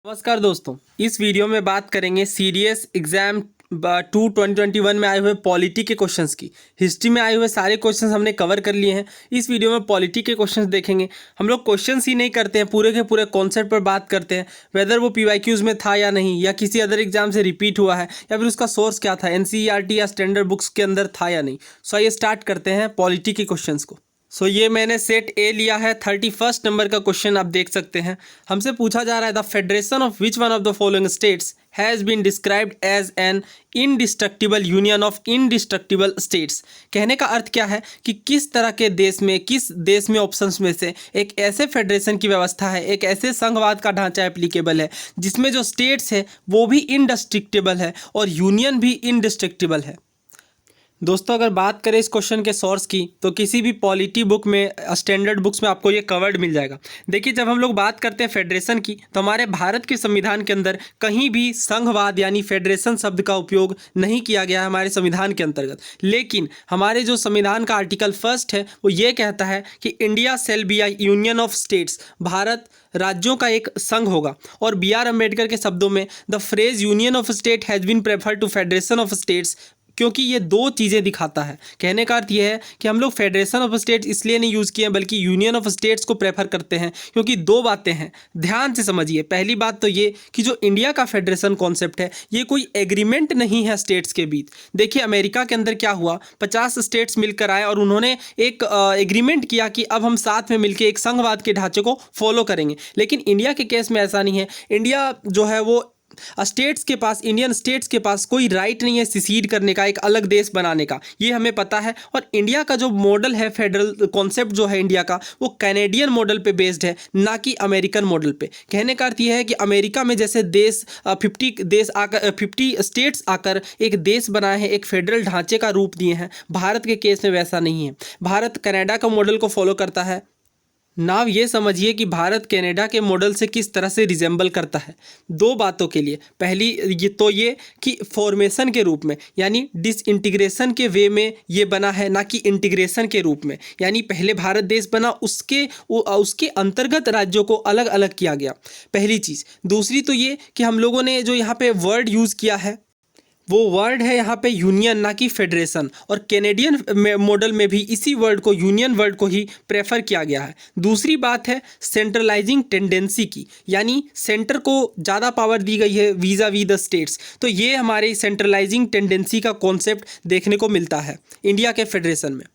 नमस्कार दोस्तों, इस वीडियो में बात करेंगे सीडीएस एग्जाम 2021 में आए हुए पॉलिटी के क्वेश्चंस की। हिस्ट्री में आए हुए सारे क्वेश्चंस हमने कवर कर लिए हैं। इस वीडियो में पॉलिटी के क्वेश्चंस देखेंगे। हम लोग क्वेश्चंस ही नहीं करते हैं, पूरे के पूरे कॉन्सेप्ट पर बात करते हैं, वेदर वो पीवाईक्यूज में था या नहीं, या किसी अदर एग्जाम से रिपीट हुआ है, या फिर उसका सोर्स क्या था, एनसीईआरटी या स्टैंडर्ड बुक्स के अंदर था या नहीं। सो आइए स्टार्ट करते हैं पॉलिटी के क्वेश्चंस को। ये मैंने सेट ए लिया है। 31 नंबर का क्वेश्चन आप देख सकते हैं। हमसे पूछा जा रहा है the federation of which one of the following states has been described as an indestructible union of indestructible states. कहने का अर्थ क्या है कि किस तरह के देश में, किस देश में ऑप्शंस में से एक ऐसे फेडरेशन की व्यवस्था है, एक ऐसे संघवाद का ढांचा एप्लीकेबल है जिसमें जो स्टेट्स है वो भी इनडिस्ट्रक्टिबल है और यूनियन भी इनडिस्ट्रक्टिबल है। दोस्तों, अगर बात करें इस क्वेश्चन के सोर्स की तो किसी भी पॉलिटी बुक में, स्टैंडर्ड बुक्स में आपको ये कवर्ड मिल जाएगा। देखिए, जब हम लोग बात करते हैं फेडरेशन की तो हमारे भारत के संविधान के अंदर कहीं भी संघवाद यानी फेडरेशन शब्द का उपयोग नहीं किया गया है हमारे संविधान के अंतर्गत। लेकिन हमारे जो संविधान का आर्टिकल 1 है वो ये कहता है कि India shall be a union of states, Bharat राज्यों का एक संघ होगा। और B.R. अम्बेडकर के शब्दों में the phrase union of state has been preferred to federation of states, क्योंकि ये दो चीज़ें दिखाता है। कहने का अर्थ ये है कि हम लोग फेडरेशन ऑफ स्टेट्स इसलिए नहीं यूज़ किए हैं बल्कि यूनियन ऑफ स्टेट्स को प्रेफर करते हैं, क्योंकि दो बातें हैं, ध्यान से समझिए। पहली बात तो ये कि जो इंडिया का फेडरेशन कॉन्सेप्ट है ये कोई एग्रीमेंट नहीं है स्टेट्स के बीच। देखिए, अमेरिका के अंदर क्या हुआ, 50 स्टेट्स मिलकर आए और उन्होंने एक एग्रीमेंट किया कि अब हम साथ में मिलकर एक संघवाद के ढांचे को फॉलो करेंगे। लेकिन इंडिया के केस में ऐसा नहीं है। इंडिया जो है वो स्टेट्स के पास, इंडियन स्टेट्स के पास कोई राइट नहीं है सिसीड करने का, एक अलग देश बनाने का, ये हमें पता है। और इंडिया का जो मॉडल है, फेडरल कॉन्सेप्ट जो है इंडिया का, वो कैनेडियन मॉडल पे बेस्ड है, ना कि अमेरिकन मॉडल पे। कहने का अर्थ ये है कि अमेरिका में जैसे 50 स्टेट्स आकर एक देश बनाए हैं, एक फेडरल ढांचे का रूप दिए हैं, भारत के केस में वैसा नहीं है। भारत कनाडा का मॉडल को फॉलो करता है। नाव ये समझिए कि भारत कनाडा के मॉडल से किस तरह से रिजेंबल करता है। दो बातों के लिए, पहली ये कि फॉर्मेशन के रूप में यानी डिसइंटीग्रेशन के वे में ये बना है, ना कि इंटीग्रेशन के रूप में। यानी पहले भारत देश बना, उसके अंतर्गत राज्यों को अलग अलग किया गया, पहली चीज़। दूसरी तो ये कि हम लोगों ने जो यहाँ पे वर्ड यूज़ किया है वो वर्ड है यहाँ पे यूनियन, ना कि फेडरेशन। और कैनेडियन मॉडल में भी इसी वर्ड को, यूनियन वर्ड को ही प्रेफर किया गया है। दूसरी बात है सेंट्रलाइजिंग टेंडेंसी की, यानी सेंटर को ज़्यादा पावर दी गई है वीज़ा वी द स्टेट्स। तो ये हमारे सेंट्रलाइजिंग टेंडेंसी का कॉन्सेप्ट देखने को मिलता है इंडिया के फेडरेशन में।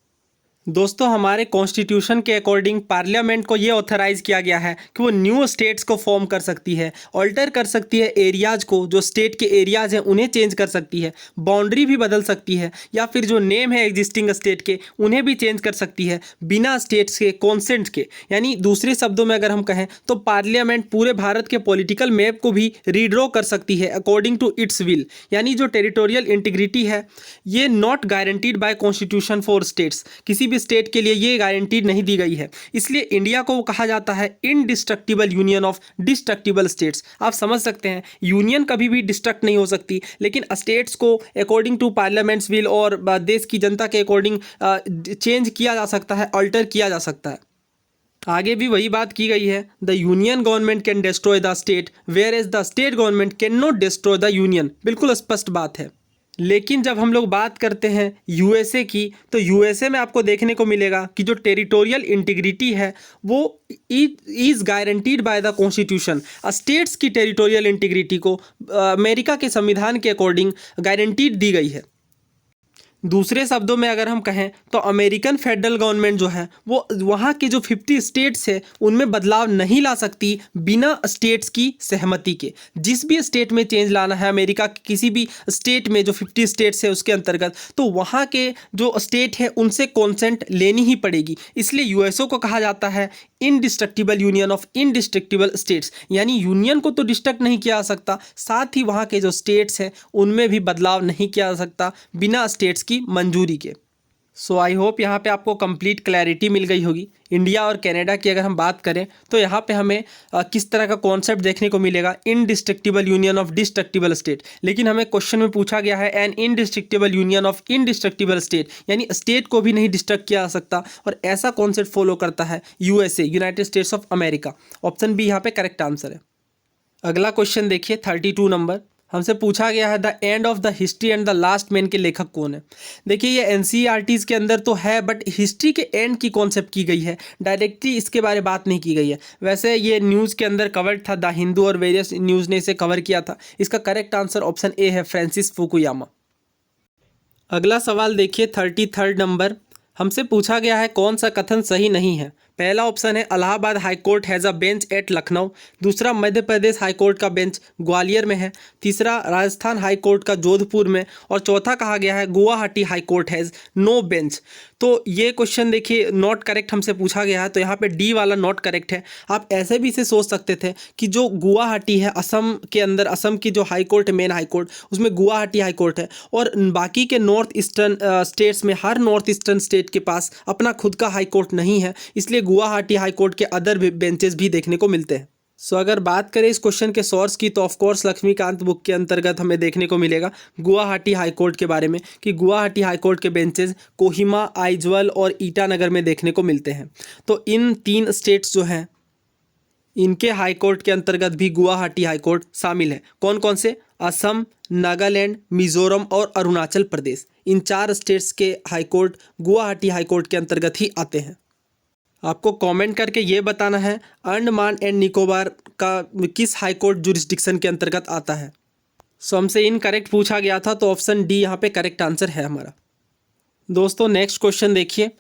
दोस्तों, हमारे कॉन्स्टिट्यूशन के अकॉर्डिंग पार्लियामेंट को ये ऑथराइज़ किया गया है कि वो न्यू स्टेट्स को फॉर्म कर सकती है, ऑल्टर कर सकती है एरियाज़ को, जो स्टेट के एरियाज़ हैं उन्हें चेंज कर सकती है, बाउंड्री भी बदल सकती है, या फिर जो नेम है एग्जिस्टिंग स्टेट के उन्हें भी चेंज कर सकती है बिना स्टेट्स के कॉन्सेंट के। यानी दूसरे शब्दों में अगर हम कहें तो पार्लियामेंट पूरे भारत के पॉलिटिकल मैप को भी रीड्रॉ कर सकती है अकॉर्डिंग टू इट्स विल। यानी जो टेरिटोरियल इंटीग्रिटी है ये not guaranteed bye constitution for states, किसी स्टेट के लिए ये गारंटी नहीं दी गई है। इसलिए इंडिया को कहा जाता है indestructible union of destructible states. आप समझ सकते हैं, यूनियन कभी भी डिस्ट्रक्ट नहीं हो सकती, लेकिन स्टेट्स को अकॉर्डिंग टू पार्लियामेंट्स विल और देश की जनता के अकॉर्डिंग चेंज किया जा सकता है, अल्टर किया जा सकता है। आगे भी वही बात की गई है, the union government can destroy the state whereas the state government can not destroy the union. बिल्कुल स्पष्ट बात है। लेकिन जब हम लोग बात करते हैं यूएसए की तो यूएसए में आपको देखने को मिलेगा कि जो टेरिटोरियल इंटीग्रिटी है वो is guaranteed by the constitution. States की टेरिटोरियल इंटीग्रिटी को अमेरिका के संविधान के अकॉर्डिंग गारंटीड दी गई है। दूसरे शब्दों में अगर हम कहें तो अमेरिकन फेडरल गवर्नमेंट जो है वो वहाँ के जो 50 स्टेट्स है उनमें बदलाव नहीं ला सकती बिना स्टेट्स की सहमति के। जिस भी स्टेट में चेंज लाना है अमेरिका के किसी भी स्टेट में, जो 50 स्टेट्स है उसके अंतर्गत, तो वहाँ के जो स्टेट है उनसे कॉन्सेंट लेनी ही पड़ेगी। इसलिए यूएसओ को कहा जाता है indestructible union of indestructible states. यानी यूनियन को तो डिस्ट्रक्ट नहीं किया जा सकता, साथ ही वहाँ के जो स्टेट्स हैं उनमें भी बदलाव नहीं किया जा सकता बिना स्टेट्स की मंजूरी के। सो आई होप यहाँ पे आपको कंप्लीट क्लैरिटी मिल गई होगी। इंडिया और कनाडा की अगर हम बात करें तो यहाँ पे हमें किस तरह का कॉन्सेप्ट देखने को मिलेगा, indestructible union of destructible state. लेकिन हमें क्वेश्चन में पूछा गया है an indestructible union of indestructible state, यानी स्टेट को भी नहीं डिस्ट्रक्ट किया जा सकता। और ऐसा कॉन्सेप्ट फॉलो करता है USA, United States of America. Option B यहाँ पे करेक्ट आंसर है। अगला क्वेश्चन देखिए 32 नंबर। हमसे पूछा गया है the end of the history and the last man के लेखक कौन है। देखिए ये एनसीईआरटीज के अंदर तो है, बट हिस्ट्री के एंड की कॉन्सेप्ट की गई है, डायरेक्टली इसके बारे में बात नहीं की गई है। वैसे ये न्यूज़ के अंदर कवर्ड था, द हिंदू और वेरियस न्यूज़ ने इसे कवर किया था। इसका करेक्ट आंसर ऑप्शन ए है, फ्रांसिस फुकुयामा। अगला सवाल देखिए 33 नंबर। हमसे पूछा गया है कौन सा कथन सही नहीं है। पहला ऑप्शन है Allahabad high court has a bench at Lucknow. दूसरा मध्य प्रदेश हाई कोर्ट का बेंच ग्वालियर में है। तीसरा राजस्थान हाई कोर्ट का जोधपुर में। और चौथा कहा गया है Guwahati high court has no bench. तो ये क्वेश्चन देखिए नॉट करेक्ट हमसे पूछा गया है, तो यहाँ पे डी वाला नॉट करेक्ट है। आप ऐसे भी इसे सोच सकते थे कि जो गुवाहाटी है असम के अंदर, असम की जो हाई कोर्ट है मेन हाई कोर्ट, उसमें गुवाहाटी हाई कोर्ट है। और बाकी के नॉर्थ ईस्टर्न स्टेट्स में हर नॉर्थ ईस्टर्न स्टेट के पास अपना खुद का हाई कोर्ट नहीं है, इसलिए गुवाहाटी हाई कोर्ट के अदर बेंचेस भी देखने को मिलते हैं। सो अगर बात करें इस क्वेश्चन के सोर्स की, तो ऑफकोर्स लक्ष्मीकांत बुक के अंतर्गत हमें देखने को मिलेगा गुवाहाटी हाई कोर्ट के बारे में, कि गुवाहाटी हाई कोर्ट के बेंचेस कोहिमा, आइजवाल और ईटानगर में देखने को मिलते हैं। तो इन 3 स्टेट्स जो हैं, इनके हाई कोर्ट के अंतर्गत भी गुवाहाटी हाई कोर्ट शामिल है। कौन कौन से? असम, नागालैंड, मिजोरम और अरुणाचल प्रदेश। इन 4 स्टेट्स के high court Guwahati high court के अंतर्गत ही आते हैं। आपको कमेंट करके ये बताना है अंडमान एंड निकोबार का किस हाई कोर्ट जुरिस्डिक्शन के अंतर्गत आता है। सो हमसे इनकरेक्ट पूछा गया था, तो ऑप्शन डी यहाँ पे करेक्ट आंसर है हमारा। दोस्तों नेक्स्ट क्वेश्चन देखिए,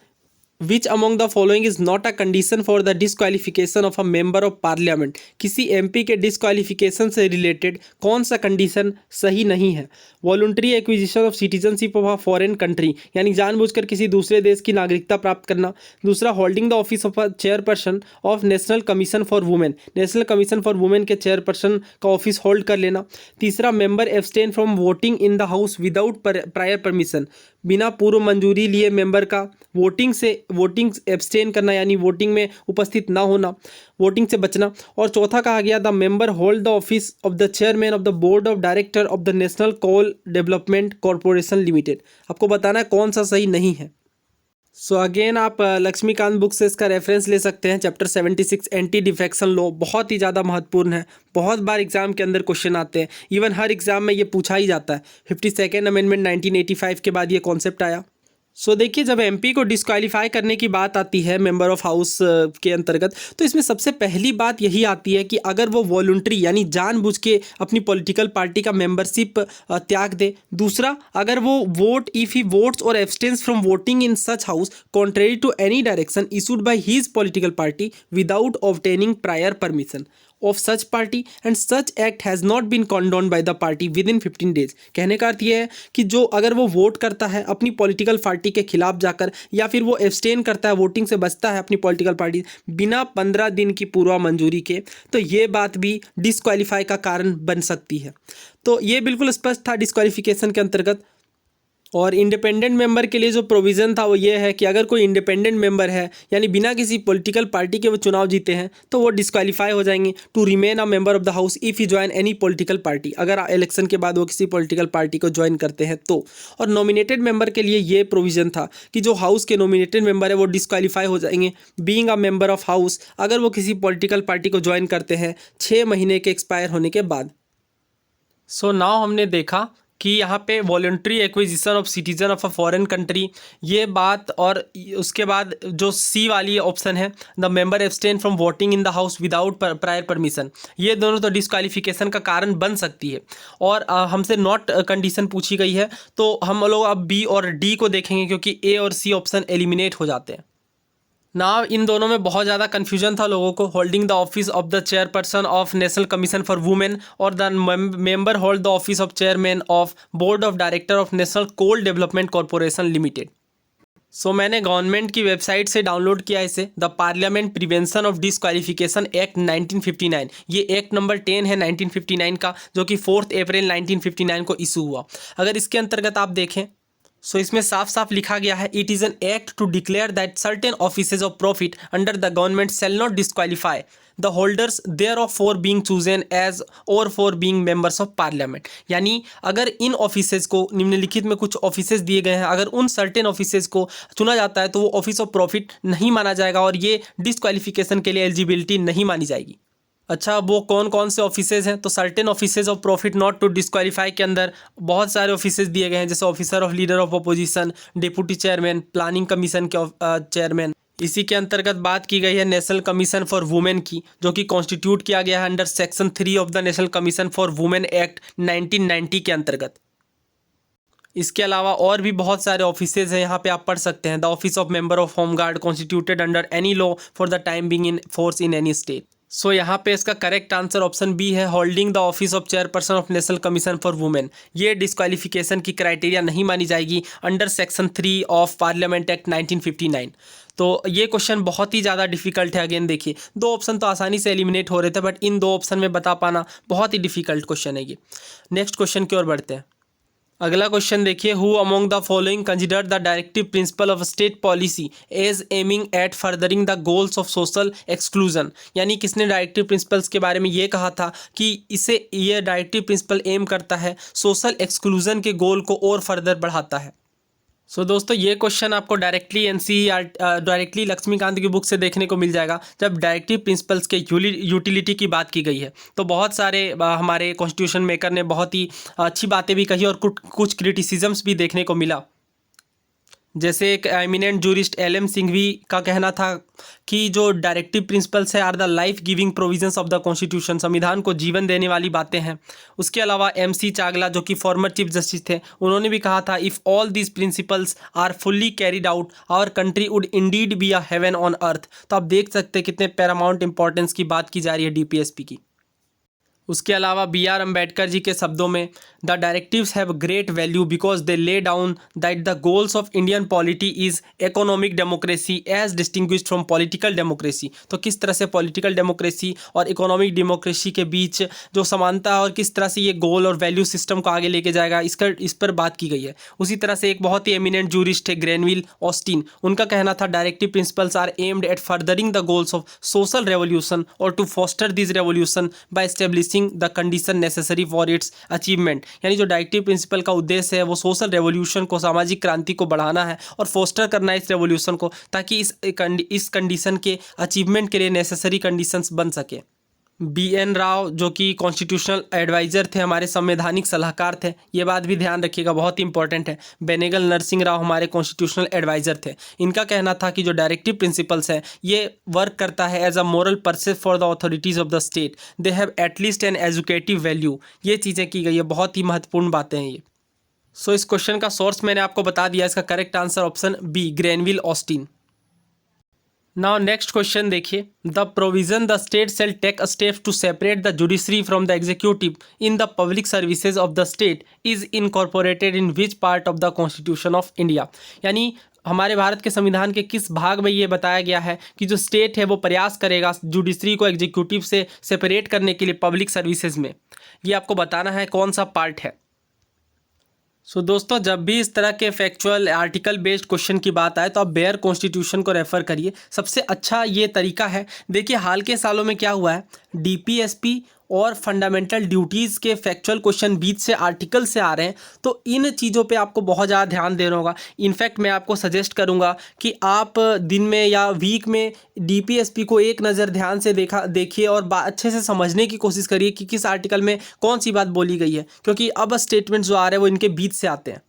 which among the following is not a condition for the disqualification of a member of parliament. किसी एमपी के डिस्क्वालिफिकेशन से रिलेटेड कौन सा कंडीशन सही नहीं है। Voluntary acquisition of citizenship of a foreign country, यानी जानबूझकर किसी दूसरे देश की नागरिकता प्राप्त करना। दूसरा, holding the office of a chairperson of national commission for women, national commission for women के चेयरपर्सन का ऑफिस होल्ड कर लेना। तीसरा, member abstain from voting in the house without prior permission, बिना पूर्व मंजूरी लिए मेंबर का वोटिंग एब्सटेन करना, यानी वोटिंग में उपस्थित ना होना, वोटिंग से बचना। और चौथा कहा गया the member hold the office of the chairman of the board of director of the national coal development corporation limited. आपको बताना है कौन सा सही नहीं है। सो अगेन आप लक्ष्मीकांत बुक से इसका रेफरेंस ले सकते हैं। चैप्टर 76 एंटी डिफेक्शन लॉ बहुत ही ज़्यादा महत्वपूर्ण है, बहुत बार एग्जाम के अंदर क्वेश्चन आते हैं, इवन हर एग्जाम में ये पूछा ही जाता है। 52nd अमेंडमेंट 1985 के बाद ये कॉन्सेप्ट आया। सो देखिए, जब एमपी को डिस्क्वालीफाई करने की बात आती है मेंबर ऑफ हाउस के अंतर्गत, तो इसमें सबसे पहली बात यही आती है कि अगर वो वॉलंटरी यानी जानबूझ के अपनी पॉलिटिकल पार्टी का मेंबरशिप त्याग दे। दूसरा, अगर वो वोट इफ ही वोट्स और abstains from voting in such house contrary to any direction issued by his political party without obtaining prior permission of such party and such act has not been condoned by the party within 15 days। कहने का अर्थ ये है कि जो अगर वो vote करता है अपनी पॉलिटिकल पार्टी के खिलाफ जाकर, या फिर वो एब्सटेन करता है, वोटिंग से बचता है अपनी पॉलिटिकल पार्टी बिना 15 दिन की पूर्व मंजूरी के, तो ये बात भी डिस्क्वालीफाई का कारण बन सकती है। तो ये बिल्कुल स्पष्ट था डिस्क्वालिफिकेशन के अंतर्गत। और इंडिपेंडेंट मेंबर के लिए जो प्रोविज़न था वो ये है कि अगर कोई इंडिपेंडेंट मेंबर है, यानी बिना किसी पॉलिटिकल पार्टी के वो चुनाव जीते हैं, तो वो डिस्क्वालीफाई हो जाएंगे to remain a member of the house if you join any political party. अगर इलेक्शन के बाद वो किसी पॉलिटिकल पार्टी को ज्वाइन करते हैं तो। और नॉमिनेटेड मेंबर के लिए ये प्रोविज़न था कि जो हाउस के नॉमिनेटेड मेंबर है वो डिस्क्वालीफाई हो जाएंगे being a member of house अगर वो किसी पॉलिटिकल पार्टी को ज्वाइन करते हैं 6 महीने के एक्सपायर होने के बाद। सो नाउ हमने देखा कि यहाँ पे voluntary acquisition of citizen of a foreign country, ये बात, और उसके बाद जो सी वाली ऑप्शन है the member abstain from voting in the house without prior permission, ये दोनों तो डिस्क्वालिफिकेशन का कारण बन सकती है। और हमसे नॉट कंडीशन पूछी गई है, तो हम लोग अब बी और डी को देखेंगे क्योंकि ए और सी ऑप्शन एलिमिनेट हो जाते हैं ना। इन दोनों में बहुत ज़्यादा कन्फ्यूजन था लोगों को। Holding the office of the chairperson of national commission for women और the member hold the office of chairman of board of director of national coal development corporation limited. So मैंने गवर्नमेंट की website से download किया इसे, the parliament prevention of disqualification act 1959। ये act number 10 है 1959 का, जो कि 4 अप्रैल 1959 को इशू हुआ। अगर इसके अंतर्गत आप देखें, सो इसमें साफ साफ लिखा गया है it is an act to declare that certain offices of profit under the government shall not disqualify the holders thereof for being chosen as और for being members of parliament. यानी अगर इन ऑफिसेज को, निम्नलिखित में कुछ offices दिए गए हैं, अगर उन सर्टेन ऑफिसेज को चुना जाता है तो वो ऑफिस ऑफ प्रॉफिट नहीं माना जाएगा और ये डिस्क्वालिफिकेशन के लिए एलिजिबिलिटी नहीं मानी जाएगी। अच्छा, वो कौन कौन से ऑफिसेज हैं? तो certain offices of profit not to disqualify के अंदर बहुत सारे ऑफिसेज दिए गए हैं, जैसे officer of leader of opposition, deputy chairman, planning commission के चेयरमैन। इसी के अंतर्गत बात की गई है नेशनल कमीशन फॉर वुमेन की, जो कि कॉन्स्टिट्यूट किया गया है under section 3 of the national commission for women act 1990 के अंतर्गत। इसके अलावा और भी बहुत सारे ऑफिसेज हैं, यहाँ पे आप पढ़ सकते हैं। The office of member of home guard constituted under any law for the time being in force in any state. So यहाँ पे इसका करेक्ट आंसर ऑप्शन बी है, holding the office of chairperson of national commission for women. ये disqualification की criteria नहीं मानी जाएगी under section 3 of parliament act 1959। तो ये क्वेश्चन बहुत ही ज़्यादा डिफिकल्ट है। अगेन देखिए, दो ऑप्शन तो आसानी से एलिमिनेट हो रहे थे, बट इन दो ऑप्शन में बता पाना बहुत ही डिफिकल्ट क्वेश्चन है ये। नेक्स्ट क्वेश्चन की ओर बढ़ते हैं। अगला क्वेश्चन देखिए, who among the following consider the directive principle of state policy as aiming at furthering the goals of social exclusion. यानी किसने डायरेक्टिव प्रिंसिपल्स के बारे में ये कहा था कि इसे ये डायरेक्टिव प्रिंसिपल एम करता है सोशल एक्सक्लूजन के गोल को और फर्दर बढ़ाता है। सो दोस्तों, ये क्वेश्चन आपको डायरेक्टली लक्ष्मीकांत की बुक से देखने को मिल जाएगा, जब डायरेक्टिव प्रिंसिपल्स के यूटिलिटी की बात की गई है। तो बहुत सारे हमारे कॉन्स्टिट्यूशन मेकर ने बहुत ही अच्छी बातें भी कही और कुछ क्रिटिसिजम्स भी देखने को मिला। जैसे एक एमिनेंट जूरिस्ट एल.एम. सिंघवी का कहना था कि जो डायरेक्टिव प्रिंसिपल्स है are the life giving provisions of the constitution, संविधान को जीवन देने वाली बातें हैं। उसके अलावा एम.सी. चागला, जो कि फॉर्मर चीफ जस्टिस थे, उन्होंने भी कहा था, if all these principles are fully carried out our country would indeed be a heaven on earth. तो आप देख सकते हैं कितने पैरामाउंट इंपॉर्टेंस की बात की जा रही है डीपीएसपी की। उसके अलावा बी.आर. अम्बेडकर जी के शब्दों में, the directives have great value because they lay down that the goals of Indian polity is economic democracy as distinguished from political democracy. तो किस तरह से पॉलिटिकल डेमोक्रेसी और इकोनॉमिक डेमोक्रेसी के बीच जो समानता है और किस तरह से ये गोल और वैल्यू सिस्टम को आगे लेके जाएगा, इस पर बात की गई है। उसी तरह से एक बहुत ही एमिनेंट जूरिस्ट है ग्रेनविल ऑस्टिन, उनका कहना था, directive principles are aimed at furthering the goals of social revolution और to foster this revolution by establishing the condition necessary for its achievement. यानी जो डायरेक्टिव प्रिंसिपल का उद्देश्य है वो सोशल रेवोल्यूशन को, सामाजिक क्रांति को बढ़ाना है और फोस्टर करना है इस रेवोल्यूशन को, ताकि इस कंडीशन के अचीवमेंट के लिए नेसेसरी कंडीशंस बन सके। बी.एन. राव, जो कि कॉन्स्टिट्यूशनल एडवाइज़र थे, हमारे संवैधानिक सलाहकार थे, ये बात भी ध्यान रखिएगा, बहुत ही इंपॉर्टेंट है। बेनेगल नरसिंह राव हमारे कॉन्स्टिट्यूशनल एडवाइज़र थे। इनका कहना था कि जो डायरेक्टिव प्रिंसिपल्स है ये वर्क करता है as a moral precepts for the authorities of the state, they have at least an educative value. ये चीज़ें की गई है, बहुत ही महत्वपूर्ण बातें हैं ये। सो इस क्वेश्चन का सोर्स मैंने आपको बता दिया, इसका correct answer option B, Granville Austin. Now next question देखिए, the provision the state shall take a step to separate the judiciary from the executive in the public services of the state is incorporated in which part of the constitution of India. यानी हमारे भारत के संविधान के किस भाग में ये बताया गया है कि जो स्टेट है वो प्रयास करेगा जुडिशरी को एग्जीक्यूटिव से सेपरेट करने के लिए पब्लिक सर्विसेज में। ये आपको बताना है कौन सा पार्ट है। सो दोस्तों, जब भी इस तरह के फैक्चुअल आर्टिकल बेस्ड क्वेश्चन की बात आए तो आप बेयर कॉन्स्टिट्यूशन को रेफर करिए, सबसे अच्छा ये तरीका है। देखिए हाल के सालों में क्या हुआ है, डीपीएसपी और फंडामेंटल ड्यूटीज़ के फैक्चुअल क्वेश्चन बीच से आर्टिकल से आ रहे हैं, तो इन चीज़ों पे आपको बहुत ज़्यादा ध्यान देना होगा। इनफैक्ट मैं आपको सजेस्ट करूँगा कि आप दिन में या वीक में डीपीएसपी को एक नज़र ध्यान से देखिए और अच्छे से समझने की कोशिश करिए कि किस आर्टिकल में कौन सी बात बोली गई है, क्योंकि अब स्टेटमेंट जो आ रहे हैं वो इनके बीच से आते हैं।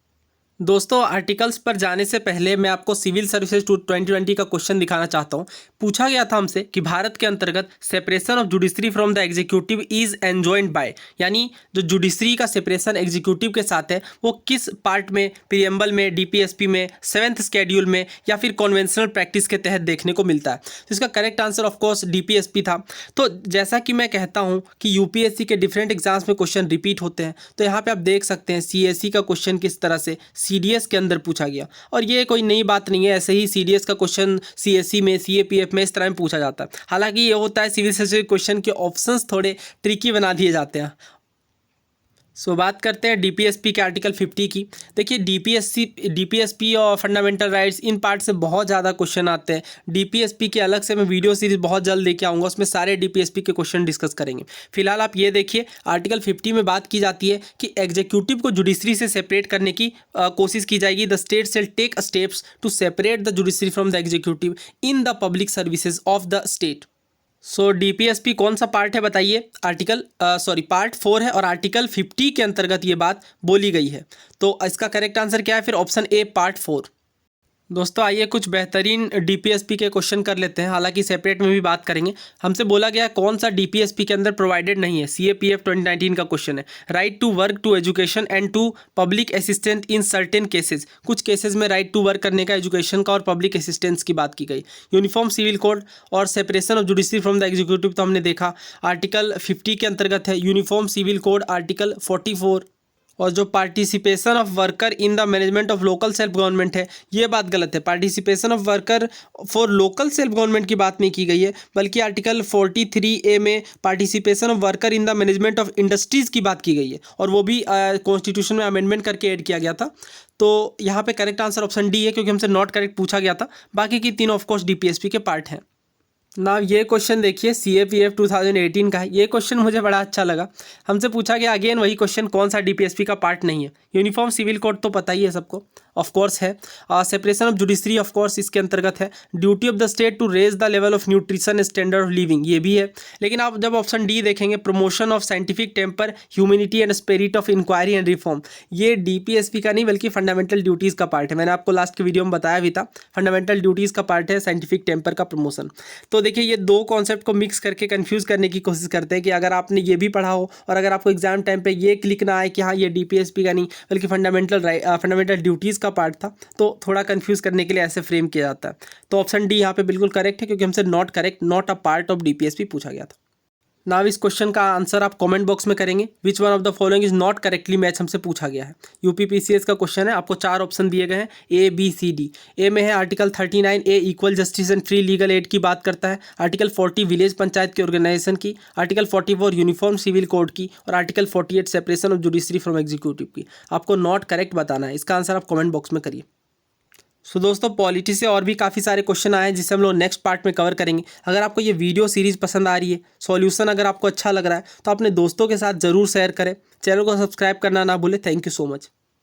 दोस्तों, आर्टिकल्स पर जाने से पहले मैं आपको सिविल सर्विसेज 2020 का क्वेश्चन दिखाना चाहता हूँ। पूछा गया था हमसे कि भारत के अंतर्गत separation of judiciary from the executive is enjoined by, यानी जो जुडिशरी का सेपरेशन एग्जीक्यूटिव के साथ है वो किस पार्ट में, प्रीएम्बल में, डीपीएसपी में, 7th शेड्यूल में या फिर कॉन्वेंशनल प्रैक्टिस के तहत देखने को मिलता है। तो इसका करेक्ट आंसर ऑफकोर्स डीपीएसपी था। तो जैसा कि मैं कहता हूँ कि यूपीएससी के डिफरेंट एग्जाम्स में क्वेश्चन रिपीट होते हैं, तो यहाँ पर आप देख सकते हैं सीएससी का क्वेश्चन किस तरह से सीडीएस के अंदर पूछा गया, और ये कोई नई बात नहीं है, ऐसे ही सीडीएस का क्वेश्चन सीएससी में, सीएपीएफ में इस तरह में पूछा जाता है। हालांकि ये होता है सिविल सर्विस क्वेश्चन के ऑप्शंस थोड़े ट्रिकी बना दिए जाते हैं। सो बात करते हैं डीपीएसपी के आर्टिकल 50 की। देखिए डीपीएसपी और फंडामेंटल राइट्स, इन पार्ट से बहुत ज़्यादा क्वेश्चन आते हैं। डीपीएसपी के अलग से मैं वीडियो सीरीज बहुत जल्द लेके आऊँगा, उसमें सारे डीपीएसपी के क्वेश्चन डिस्कस करेंगे। फिलहाल आप ये देखिए, आर्टिकल 50 में बात की जाती है कि एग्जीक्यूटिव को जुडिशरी से सेपरेट करने की कोशिश की जाएगी। The state shall take steps to separate the judiciary from the executive in the public services of the state. So DPSP कौन सा पार्ट है बताइए। पार्ट 4 है और आर्टिकल 50 के अंतर्गत ये बात बोली गई है। तो इसका करेक्ट आंसर क्या है फिर? Option A part 4। दोस्तों आइए कुछ बेहतरीन डीपीएसपी के क्वेश्चन कर लेते हैं, हालांकि सेपरेट में भी बात करेंगे। हमसे बोला गया कौन सा डीपीएसपी के अंदर प्रोवाइडेड नहीं है। सीएपीएफ 2019 का क्वेश्चन है। Right to work, to education and to public assistance in certain cases. कुछ केसेस में राइट टू वर्क करने का, एजुकेशन का और पब्लिक असिस्टेंस की बात की गई। यूनिफॉर्म सिविल कोड और separation of judiciary from the executive तो हमने देखा आर्टिकल 50 के अंतर्गत है। Uniform civil code article 44। और जो participation of worker in the management of local self government है, ये बात गलत है। Participation of worker for local self government की बात नहीं की गई है, बल्कि आर्टिकल 43A में participation of worker in the management of industries की बात की गई है, और वो भी कॉन्स्टिट्यूशन में अमेंडमेंट करके ऐड किया गया था। तो यहाँ पे करेक्ट आंसर ऑप्शन डी है, क्योंकि हमसे नॉट करेक्ट पूछा गया था। बाकी की तीनों ऑफकोर्स डीपीएसपी के पार्ट हैं ना। ये क्वेश्चन देखिए सीएपीएफ 2018 का है। ये क्वेश्चन मुझे बड़ा अच्छा लगा। हमसे पूछा गया अगेन वही क्वेश्चन, कौन सा डीपीएसपी का पार्ट नहीं है। यूनिफॉर्म सिविल कोड तो पता ही है सबको, ऑफ कोर्स है। Separation of judiciary of course इसके अंतर्गत है। Duty of the state to raise the level of nutrition standard of living, ये भी है। लेकिन आप जब ऑप्शन डी देखेंगे, promotion of scientific temper, humanity and spirit of inquiry and reform, ये डीपीएसपी का नहीं बल्कि फंडामेंटल ड्यूटीज़ का पार्ट है। मैंने आपको लास्ट के वीडियो में बताया भी था, फंडामेंटल ड्यूटीज़ का पार्ट है साइंटिफिक टेम्पर का प्रमोशन। तो देखिए ये दो कॉन्सेप्ट को मिक्स करके कंफ्यूज करने की कोशिश करते हैं कि अगर आपने ये भी पढ़ा हो और अगर आपको एग्जाम टाइम पे ये क्लिक ना आए कि हाँ ये डीपीएसपी का नहीं बल्कि फंडामेंटल ड्यूटीज़ का पार्ट था, तो थोड़ा कंफ्यूज करने के लिए ऐसे फ्रेम किया जाता है। तो ऑप्शन डी यहाँ पे बिल्कुल करेक्ट है, क्योंकि हमसे not a part of DPSP पूछा गया था। नाउ इस क्वेश्चन का आंसर आप कमेंट बॉक्स में करेंगे। विच one of the following is not correctly match, हमसे पूछा गया है। यूपीपीसीएस का क्वेश्चन है, आपको 4 ऑप्शन दिए गए हैं ए बी सी डी। ए में है article 39 A equal justice and free legal aid की बात करता है। आर्टिकल 40 विलेज पंचायत की ऑर्गेनाइजेशन की। आर्टिकल 44 यूनिफॉर्म सिविल कोड की। और article 48 separation of judiciary from executive की। आपको नॉट करेक्ट बताना है। इसका आंसर आप कमेंट बॉक्स में करिए। सो दोस्तों पॉलिटी से और भी काफ़ी सारे क्वेश्चन आए हैं जिसे हम लोग नेक्स्ट पार्ट में कवर करेंगे। अगर आपको ये वीडियो सीरीज़ पसंद आ रही है, सॉल्यूशन अगर आपको अच्छा लग रहा है, तो अपने दोस्तों के साथ ज़रूर शेयर करें। चैनल को सब्सक्राइब करना ना भूलें। Thank you so much.